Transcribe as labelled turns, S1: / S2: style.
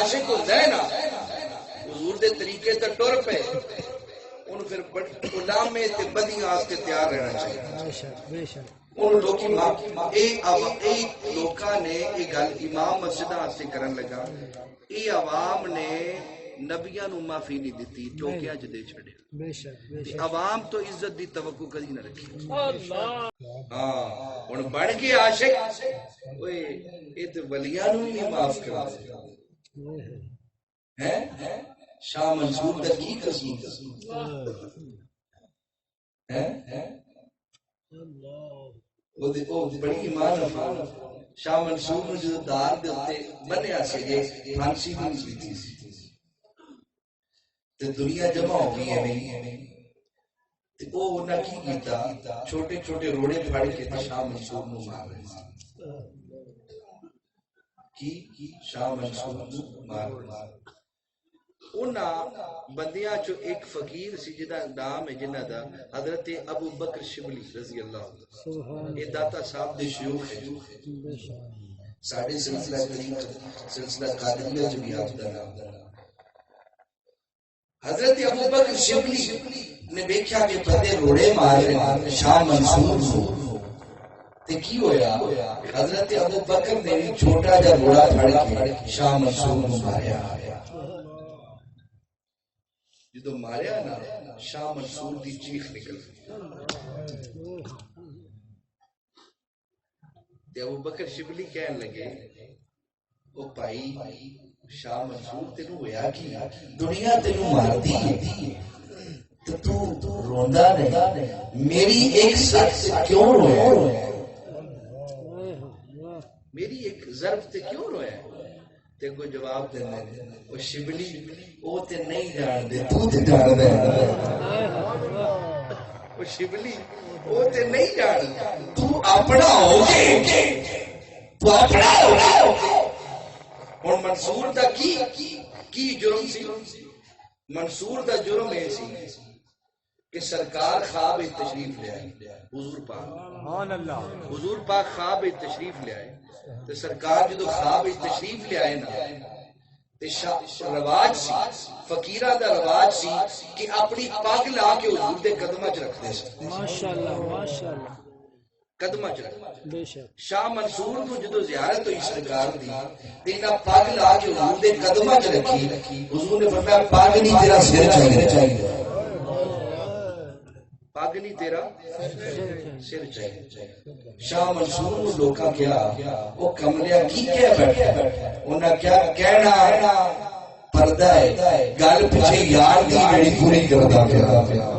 S1: عاشق ہوتا ہے نا حضور دے طریقے تے ٹر پے ان پھر علامے تے بدیاں واسطے تیار رہنا چاہیے بے شک ان لوکاں نے یہ گل امام مسجد واسطے کرن لگا یہ عوام نے نبیاں نو معافی نہیں دیتی ٹوکیاں چ دے چھڑیا بے شک عوام تو عزت دی توقع کدی نہ رکھی ہاں ہن بن کے عاشق اوئے اے تے ولیاں نو نہیں معاف کرا ہیں شاہ منصور دا کی قصور ہیں وہ بڑی ایمان شاہ منصور نے جو دار دے اوتے بنیا سی جے پھانسی بھی نہیں پیتی سی تے دنیا جمع ہو گئی ہے تے او انہاں کی کیتا چھوٹے چھوٹے روڑے پھاڑ کے شاہ منصور نو مار رہے کی شاہ منصور نو مار رہے انہاں بندیاں چو ایک فقیر سی جدا نام ہے جنہ دا حضرت ابو بکر شبلی رضی اللہ عنہ یہ داتا صاحب دے شیوخ ہے ساڑھے سلسلہ طریق سلسلہ قادریہ جو بھی آپ دا نام حضرت ابو بکر شبلی نے دیکھا کہ پتے روڑے مار رہے شاہ منصور تے کی ہویا حضرت ابو بکر نے چھوٹا جا روڑا پھڑ کے شاہ منصور کو ماریا جدو ماریا نا شاہ منصور دی چیخ نکل تے ابو بکر شبلی کہنے لگے او بھائی شاہ منصور تینو ہویا کی دنیا تینو مارتی ہے تو روندا نہیں میری ایک سخت کیوں رویا میری ایک ضرب تے کیوں رویا تے کو جواب دینے او شبلی او تے نہیں جان دے تو تے جان دے او شبلی او تے نہیں جان تو اپنا ہو گے تو اپنا ہو گے اور منصور دا کی جرم سی منصور دا جرم ہے سی کہ سرکار خواب تشریف لے آئے حضور پاک خواب تشریف لے آئے تو سرکار جدو خواب تشریف لے آئے نا رواج سی فقیرہ دا رواج سی کہ اپنی پاگ لا کے حضور دے قدمہ چ رکھ دے ماشاءاللہ قدمہ چ رکھ شاہ منصور کو جدو زیارت ہوئی سرکار دی تینا پاگ لا کے حضور دے قدمہ چ رکھی حضور نے فرمایا پاگ نہیں تیرا سر چاہیے پاگ نہیں تیرا سر چاہیے شاہ منصور کو لوکا کیا وہ کملیا کی کہہ بیٹھا انہاں کیا کہنا پردہ ہے گل پیچھے یار دی جڑی پوری کردا پیا